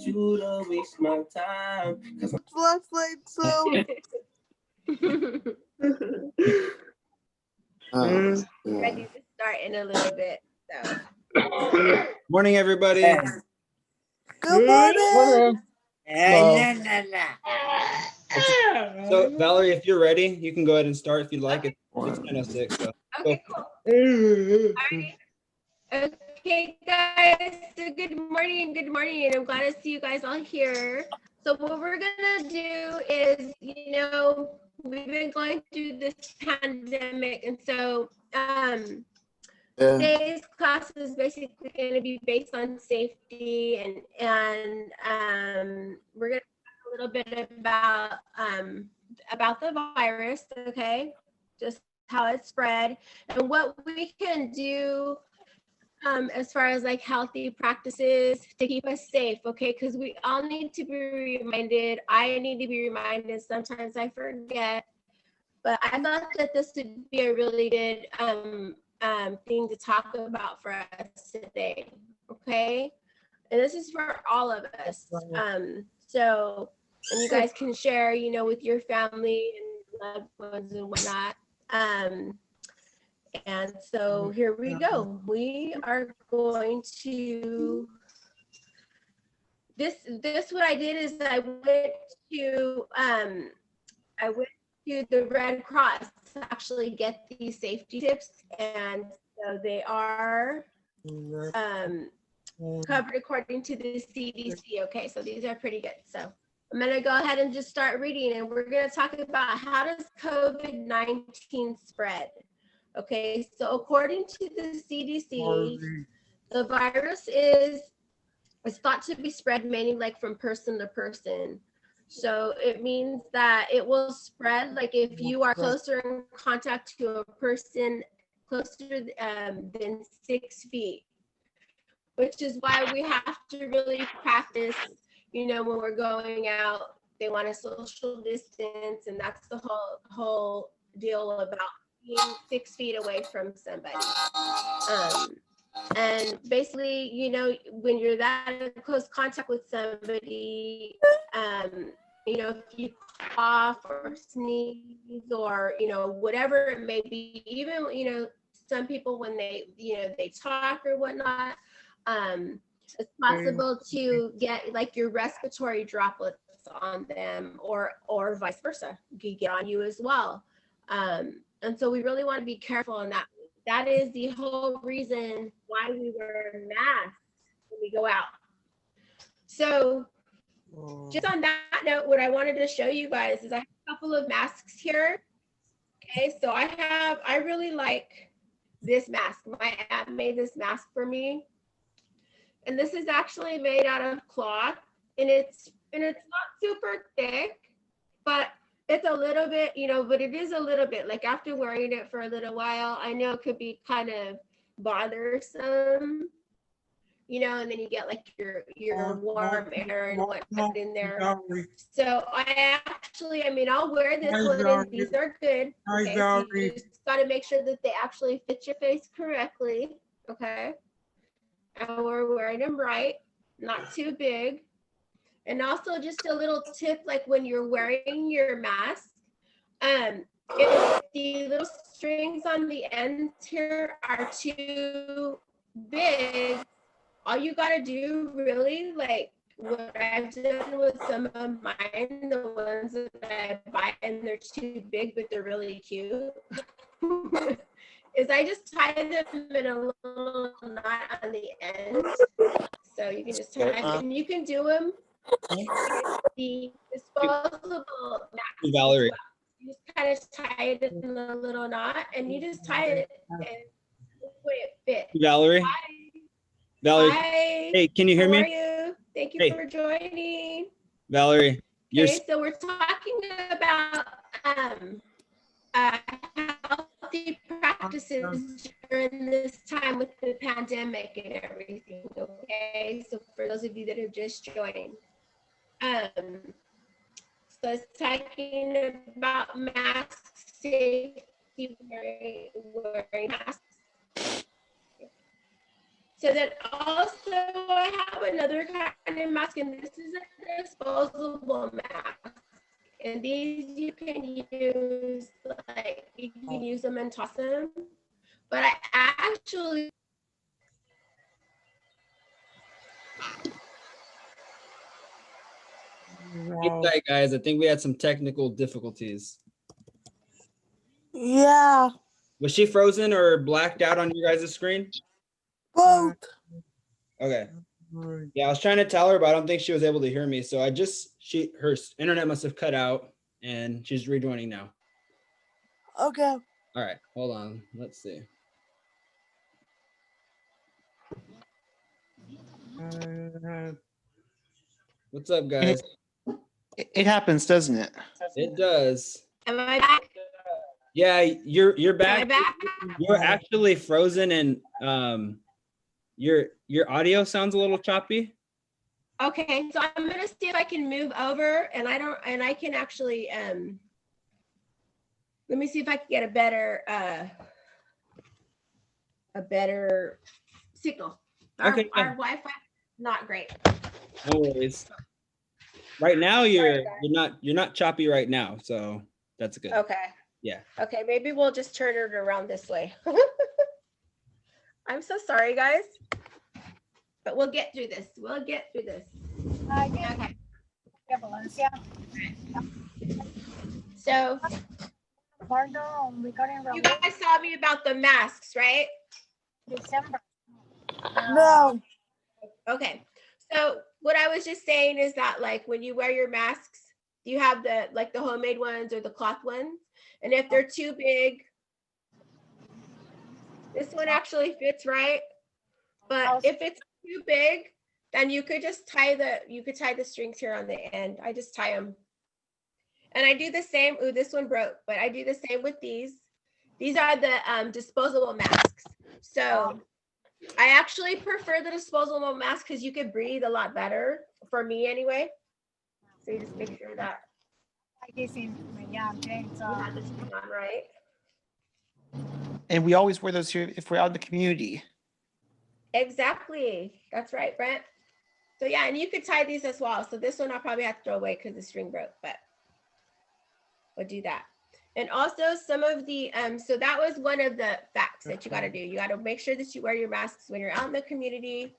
you to waste my time. Last night, so. Ready to start in a little bit. So. Morning, everybody. Good morning. So, Valerie, if you're ready, you can go ahead and start if you'd like. It's 10:06. So. Okay, cool. Alright. Okay, guys. So good morning, and I'm glad to see you guys all here. So what we're gonna do is, we've been going through this pandemic, and so today's class is basically going to be based on safety, and we're going to talk a little bit about the virus, okay? Just how it spread and what we can do as far as like healthy practices to keep us safe, okay? Because we all need to be reminded. I need to be reminded. Sometimes I forget, but I thought that this would be a really good thing to talk about for us today, okay? And this is for all of us. So, and you guys can share, with your family and loved ones and whatnot. And so here we go. We are going to, this what I did is I went to the Red Cross to actually get these safety tips, and so they are covered according to the CDC. Okay, so these are pretty good. So I'm gonna go ahead and just start reading, and we're gonna talk about how does COVID-19 spread. Okay, so according to the CDC, the virus is thought to be spread mainly like from person to person. So it means that it will spread like if you are closer in contact to a person closer than 6 feet, which is why we have to really practice, when we're going out, they want a social distance, and that's the whole deal about being 6 feet away from somebody. And basically, when you're that in close contact with somebody, if you cough or sneeze or, whatever it may be, even, some people when they talk or whatnot, it's possible to get like your respiratory droplets on them or vice versa. You could get on you as well. And so we really want to be careful in that. That is the whole reason why we wear masks when we go out. So just on that note, what I wanted to show you guys is I have a couple of masks here. Okay, so I really like this mask. My aunt made this mask for me. And this is actually made out of cloth, and it's not super thick, but it's a little bit, but it is a little bit, like after wearing it for a little while, I know it could be kind of bothersome, and then you get like your warm air and whatnot in there. So I'll wear this one, and these are good. Okay, so you just got to make sure that they actually fit your face correctly, okay? And we're wearing them right, not too big. And also just a little tip, like when you're wearing your mask, if the little strings on the ends here are too big, all you gotta do really, like what I've done with some of mine, the ones that I buy and they're too big, but they're really cute, is I just tie them in a little knot on the end. So you can just tie them, and you can do them the disposable mask. Valerie. You just kind of tie it in a little knot, and you just tie it and the way it fits. Valerie. Hi. Valerie. Hi. Hey, can you hear me? How are you? Thank you for joining. Valerie. Okay, so we're talking about healthy practices during this time with the pandemic and everything. Okay, so for those of you that have just joined. So it's talking about mask safety, wearing masks. So then also I have another kind of mask, and this is a disposable mask. And these you can use, like, you can use them and toss them. But I actually Good night, guys. I think we had some technical difficulties. Yeah, Was she frozen or blacked out on you guys' screen? both. Okay. Yeah, I was trying to tell her, but I don't think she was able to hear me. So her internet must have cut out and she's rejoining now. Okay. All right, hold on. Let's see. What's up, guys? It happens, doesn't it? It does. am I back? Yeah, you're Am I back. back? You're actually frozen, and your audio sounds a little choppy. Okay, so I'm gonna see if I can move over, and I can actually let me see if I can get a better signal. Okay, yeah. Our Wi-Fi not great. No worries. Right now you're not choppy right now, so that's good. Okay. Yeah. Okay, maybe we'll just turn it around this way. I'm so sorry, guys, but we'll get through this. We'll get through this. Okay. So you guys saw me about the masks, right? No. Okay. So what I was just saying is that, like, when you wear your masks, you have the homemade ones or the cloth ones. And if they're too big, this one actually fits right. But if it's too big, then you could just tie the strings here on the end. I just tie them. And I do the same. Ooh, this one broke, but I do the same with these. These are the disposable masks. So I actually prefer the disposable mask because you could breathe a lot better, for me anyway. So you just make sure that you have this on right. And we always wear those here if we're out in the community. Exactly. That's right, Brent. So yeah, and you could tie these as well. So this one I'll probably have to throw away because the string broke, but we'll do that. And also some of the, so that was one of the facts that you got to do. You got to make sure that you wear your masks when you're out in the community,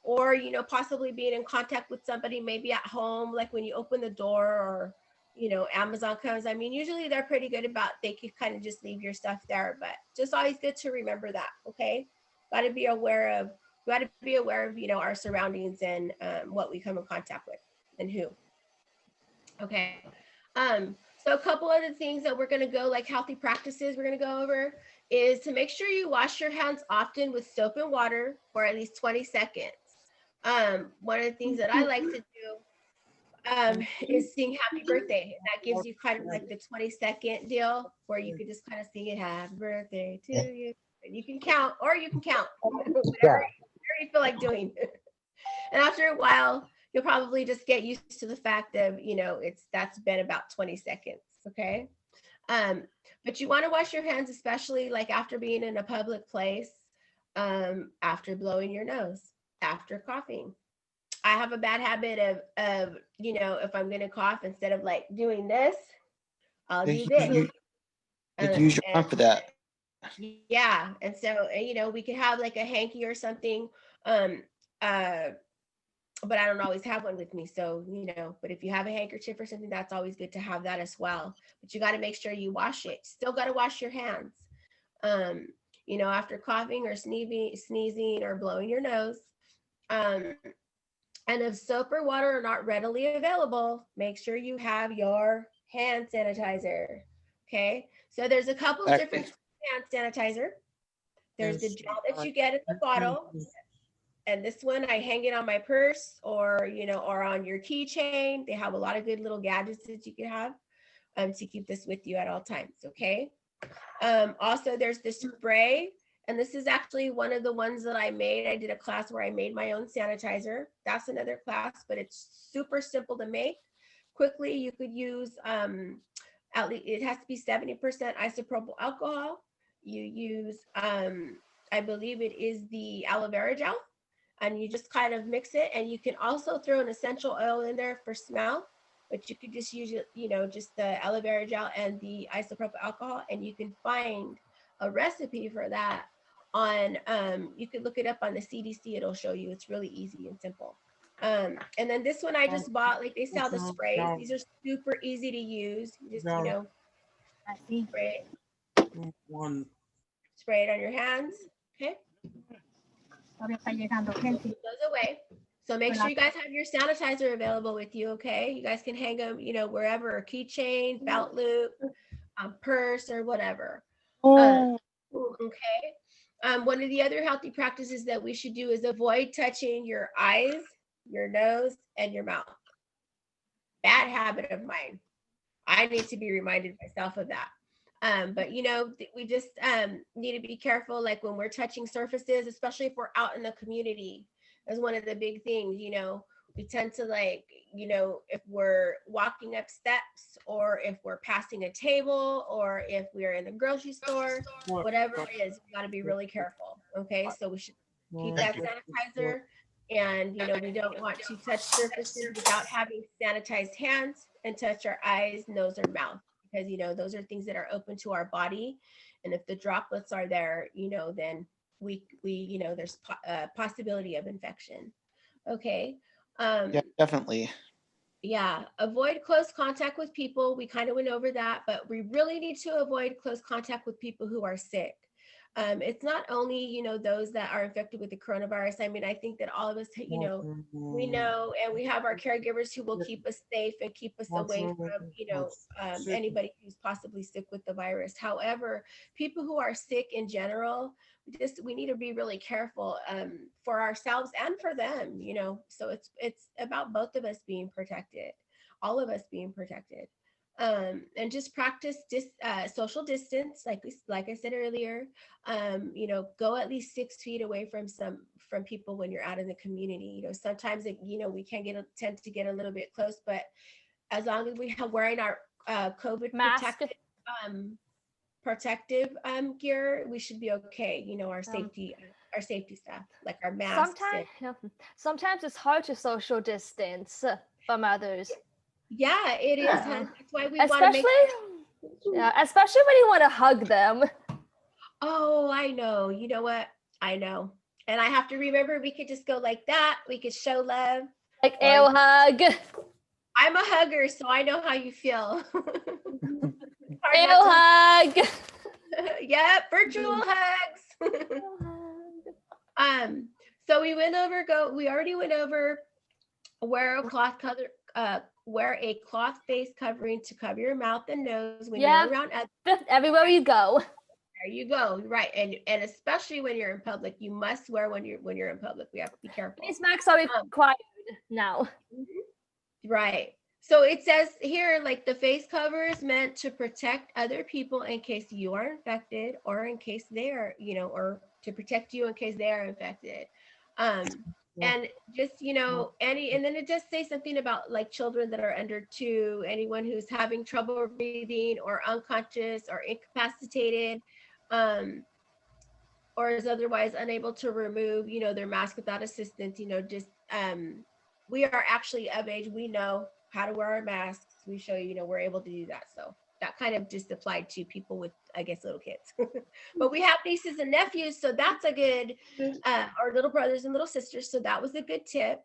or, you know, possibly being in contact with somebody, maybe at home, like when you open the door, or, you know, Amazon comes. I mean, usually they're pretty good about, they could kind of just leave your stuff there, but just always good to remember that. Okay. Got to be aware of, you know, our surroundings and what we come in contact with and who. Okay. So a couple of the things that we're going to go, like healthy practices we're going to go over, is to make sure you wash your hands often with soap and water for at least 20 seconds. One of the things that I like to do is sing happy birthday. That gives you kind of like the 20-second deal where you could just kind of sing it, happy birthday to you. And you can count, or you can count, whatever you feel like doing. And after a while, you'll probably just get used to the fact of, you know, that's been about 20 seconds. Okay. But you want to wash your hands, especially like after being in a public place, after blowing your nose, after coughing. I have a bad habit of, you know, if I'm going to cough, instead of like doing this, I'll do this. You use your arm for that. Yeah. And so, you know, we could have like a hanky or something, but I don't always have one with me. So, you know, but if you have a handkerchief or something, that's always good to have that as well. But you got to make sure you wash it. Still got to wash your hands, you know, after coughing or sneezing or blowing your nose. And if soap or water are not readily available, make sure you have your hand sanitizer. Okay. So there's a couple of different hand sanitizer. There's the gel that you get in the bottle. And this one, I hang it on my purse, or, you know, or on your keychain. They have a lot of good little gadgets that you can have to keep this with you at all times. Okay. Also, there's the spray, and this is actually one of the ones that I made. I did a class where I made my own sanitizer. That's another class, but it's super simple to make. Quickly, you could use, at least it has to be 70% isopropyl alcohol. You use I believe it is the aloe vera gel, and you just kind of mix it, and you can also throw an essential oil in there for smell, but you could just use it, just the aloe vera gel and the isopropyl alcohol, and you can find a recipe for that on, you could look it up on the CDC, it'll show you. It's really easy and simple. And then this one I just bought, like they sell the sprays. These are super easy to use. You just, spray it on your hands, okay? It goes away. So make sure you guys have your sanitizer available with you, okay? You guys can hang them, wherever, a keychain, belt loop, purse, or whatever. Okay. One of the other healthy practices that we should do is avoid touching your eyes, your nose, and your mouth. Bad habit of mine. I need to be reminded myself of that. But we just need to be careful, like when we're touching surfaces, especially if we're out in the community. That's one of the big things. We tend to, like, if we're walking up steps, or if we're passing a table, or if we're in the grocery store, whatever it is, we got to be really careful. Okay, so we should keep that sanitizer, and we don't want to touch surfaces without having sanitized hands, and touch our eyes, nose, or mouth, because those are things that are open to our body, and if the droplets are there, then we there's a possibility of infection. Okay. Yeah, definitely. Yeah, avoid close contact with people. We kind of went over that, but we really need to avoid close contact with people who are sick. It's not only, those that are infected with the coronavirus. I mean, I think that all of us, we know, and we have our caregivers who will keep us safe and keep us away from, anybody who's possibly sick with the virus. However, people who are sick in general, we need to be really careful for ourselves and for them, so it's about both of us being protected, all of us being protected. And just practice social distance, like I said earlier. Go at least 6 feet away from people when you're out in the community. Sometimes we can tend to get a little bit close, but as long as we have wearing our COVID mask, protective gear, we should be okay. Our safety stuff, like our masks. Sometimes it's hard to social distance from others. Yeah, it is. That's why we want to make. Especially when you want to hug them. Oh, I know. You know what? I know. And I have to remember, we could just go like that. We could show love. Like a hug. I'm a hugger, so I know how you feel. Hug. Yeah, virtual hugs. So we already went over wear a cloth face covering to cover your mouth and nose when you're around others. Everywhere you go. There you go. Right. And especially when you're in public, you must wear when you're in public. We have to be careful. These masks are required now. Right. So it says here, like, the face cover is meant to protect other people in case you are infected, or in case they are, or to protect you in case they are infected. And just, and then it does say something about, like, children that are under 2, anyone who's having trouble breathing or unconscious or incapacitated, or is otherwise unable to remove, their mask without assistance, we are actually of age. We know how to wear our masks. We show you, we're able to do that. So that kind of just applied to people with, I guess, little kids. But we have nieces and nephews, so that's a good, or little brothers and little sisters. So that was a good tip.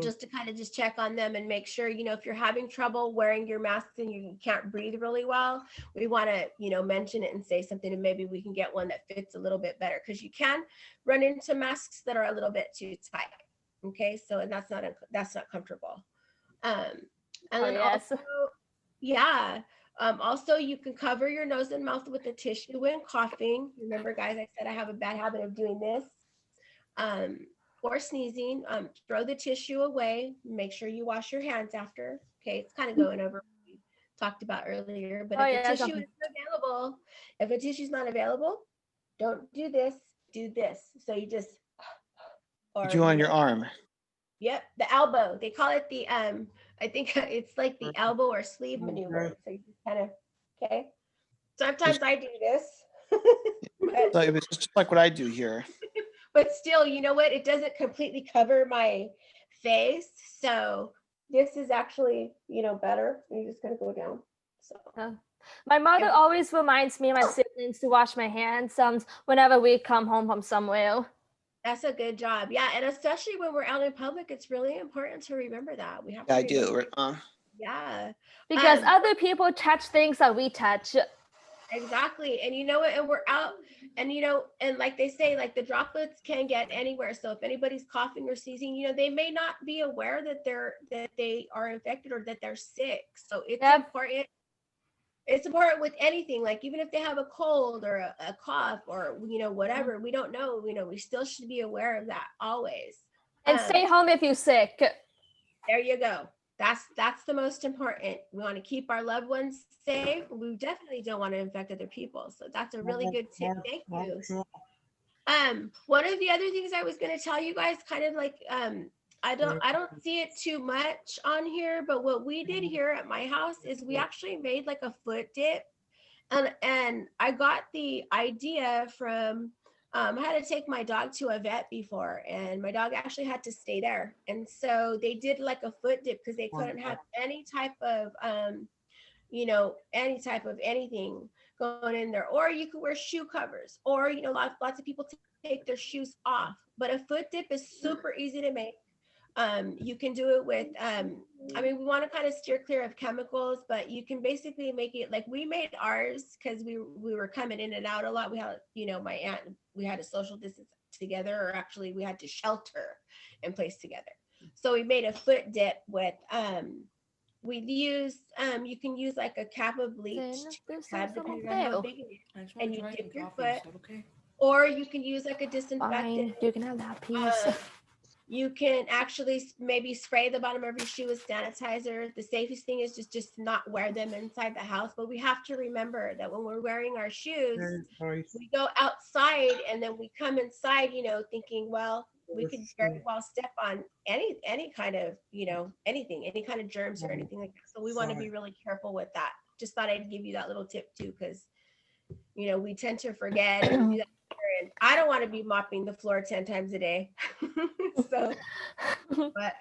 Just to kind of just check on them and make sure, if you're having trouble wearing your masks and you can't breathe really well, we want to, mention it and say something, and maybe we can get one that fits a little bit better, because you can run into masks that are a little bit too tight. Okay, so, and that's not comfortable. And then also, also you can cover your nose and mouth with a tissue when coughing. Remember, guys, I said I have a bad habit of doing this. Or sneezing. Throw the tissue away. Make sure you wash your hands after. Okay, it's kind of going over what we talked about earlier. But if the tissue is not available, don't do this. Do this. So you just. Or, do on your arm. Yep, the elbow. They call it the I think it's like the elbow or sleeve maneuver. So you just kind of, okay. Sometimes I do this. So it was just like what I do here. But still, you know what? It doesn't completely cover my face. So this is actually, better. You just gotta go down. So My mother Yeah. always reminds me and my siblings to wash my hands whenever we come home from somewhere. that's a good job. Yeah. And especially when we're out in public, it's really important to remember that. We have Yeah, to I do. remember. Yeah. Because Um, other people touch things that we touch. Exactly. And you know what? And we're out and and like they say, like the droplets can get anywhere. So if anybody's coughing or sneezing, they may not be aware that they are infected or that they're sick. So it's Yep. important. It's important with anything, like even if they have a cold or a cough or whatever, we don't know, we still should be aware of that always. And stay home if you're sick. There you go. That's the most important. We want to keep our loved ones safe. We definitely don't want to infect other people. So that's a really good tip. Thank you. One of the other things I was going to tell you guys, kind of like I don't see it too much on here, but what we did here at my house is we actually made like a foot dip. And I got the idea from I had to take my dog to a vet before, and my dog actually had to stay there. And so they did like a foot dip because they couldn't have any type of, any type of anything going in there. Or you could wear shoe covers, or, lots of people take their shoes off. But a foot dip is super easy to make. You can do it with, we want to kind of steer clear of chemicals, but you can basically make it like we made ours because we were coming in and out a lot. We had, my aunt, we had a social distance together, or actually we had to shelter in place together. So we made a foot dip with, we used, you can use like a cap of bleach, depending on how big it is, and you dip your foot, or you can use like a disinfectant. Fine, you can have that piece. You can actually maybe spray the bottom of your shoe with sanitizer. The safest thing is just not wear them inside the house. But we have to remember that when we're wearing our shoes, we go outside and then we come inside, thinking, well, we could very well step on any kind of, anything, any kind of germs or anything like that. So we want to be really careful with that. Just thought I'd give you that little tip too, because, we tend to forget and do that. And I don't want to be mopping the floor 10 times a day. So, but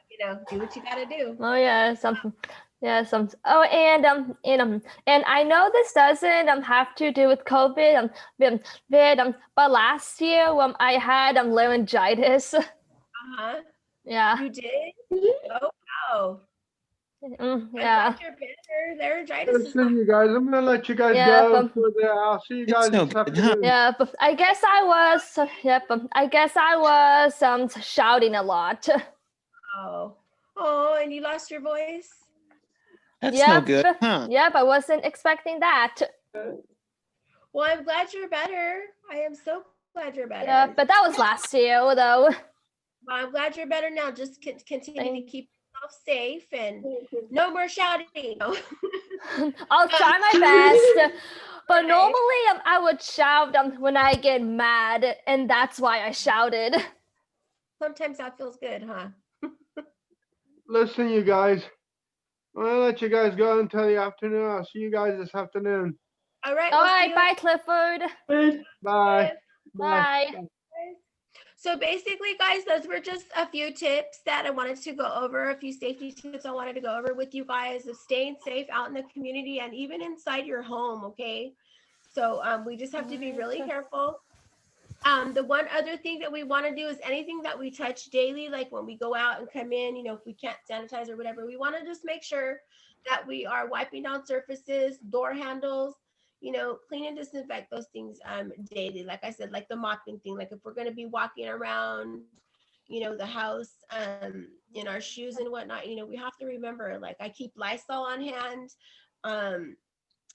do what you gotta do. Oh yeah, Oh, and I know this doesn't have to do with COVID. But last year I had laryngitis. Yeah. You did? Oh wow. Yeah. I'm glad you're better. Laryngitis is Listen, you guys, I'm gonna let you guys Yeah, go but- for the. I'll see you guys no this good, afternoon. Yeah, but I guess I was. I guess I was shouting a lot. Oh, and you lost your voice? That's no good, huh? Yep, I wasn't expecting that. Well, I'm glad you're better. I am so glad you're better. Yeah, but that was last year though. Well, I'm glad you're better now. Just continue to keep yourself safe and no more shouting. I'll try my best. But normally I would shout when I get mad, and that's why I shouted. Sometimes that feels good, huh? Listen, you guys, I'm gonna let you guys go until the afternoon. I'll see you guys this afternoon. All right. All right, bye, Clifford. Bye. Bye. So basically, guys, those were just a few tips that I wanted to go over, a few safety tips I wanted to go over with you guys of staying safe out in the community and even inside your home, okay? So we just have to be really careful. The one other thing that we want to do is anything that we touch daily, like when we go out and come in, if we can't sanitize or whatever, we want to just make sure that we are wiping down surfaces, door handles, clean and disinfect those things daily. Like I said, like the mopping thing, like if we're going to be walking around, the house in our shoes and whatnot, we have to remember, like I keep Lysol on hand.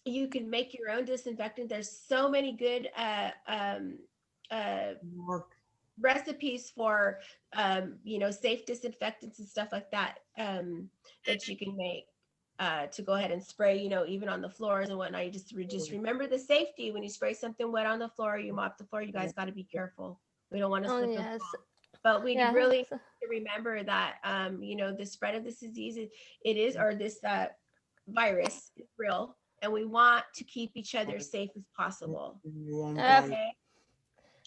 You can make your own disinfectant. There's so many good recipes for safe disinfectants and stuff like that that you can make to go ahead and spray, even on the floors and whatnot. You just remember the safety. When you spray something wet on the floor, you mop the floor, you guys got to be careful. We don't want to slip and fall. But we really need to remember that the spread of this disease, it is, or this virus is real. and we want to keep each other safe as possible. Yep. Okay?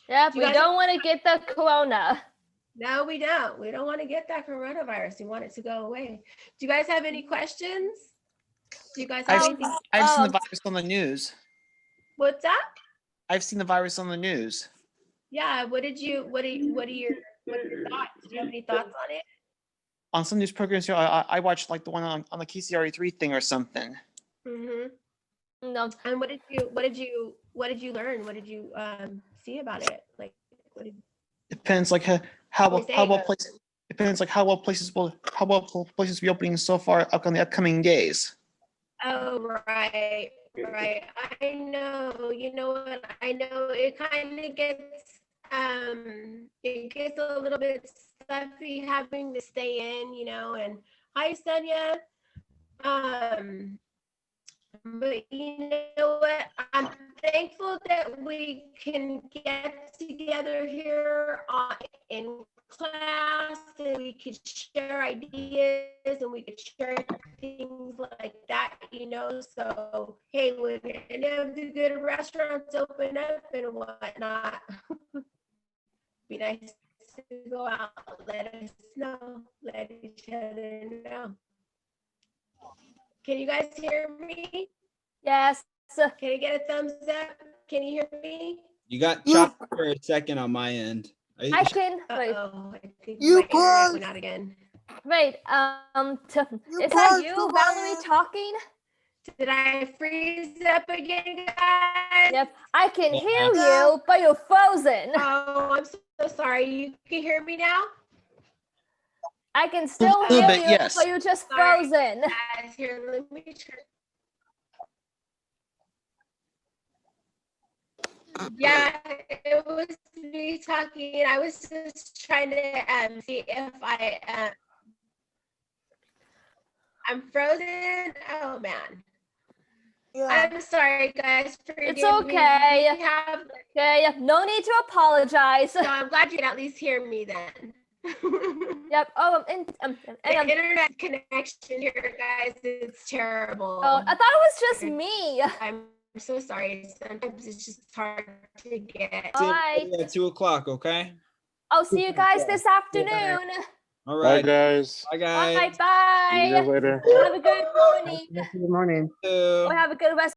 Yep, Do you we guys- don't want to get the corona. No, we don't. We don't want to get that coronavirus. We want it to go away. Do you guys have any questions? Do you guys have anything? I've seen the virus on the news. What's up? I've seen the virus on the news. Yeah. What are your thoughts? Do you have any thoughts on it? On some news programs, I watched like the one on the KCRA3 thing or something. Mm-hmm. No. And what did you learn? What did you see about it? Like, what did Depends like how well places depends like how well places will be opening so far up on the upcoming days. Oh, right. I know. You know what? I know it kind of gets a little bit stuffy having to stay in, and hi, Sonia. But you know what? I'm thankful that we can get together here in class and we could share ideas and we could share things like that, So, hey, when any of the good restaurants open up and whatnot, be nice to go out, let us know, let each other know. Can you guys hear me? Yes. Can you get a thumbs up? Can you hear me? You got chopped for a second on my end. I can wait. Uh-oh, I think You my internet paused. went out again. Wait. Is that paused you, the Valarie, line. talking? Did I freeze up again, guys? Yep. I can hear Yeah. you, but you're frozen. Oh, I'm so sorry. You can hear me now? I can still little hear bit, you, yes. but you're just Sorry. frozen. Guys, here, let me turn. Yeah, it was me talking. I was just trying to see if I'm frozen. Oh man. Yeah. I'm sorry, guys. It's Forgive me. okay. We have, Okay, no need to apologize. so I'm glad you can at least hear me then. Yep. Oh, The internet connection here, guys, it's terrible. oh, I thought it was just me. I'm so sorry. Sometimes it's just hard to get. All right. At 2:00, okay? I'll see you guys this afternoon. All Bye, right. guys. Bye, All guys. right, See you bye. later. Have a good morning. Good morning. Too. Or have a good rest.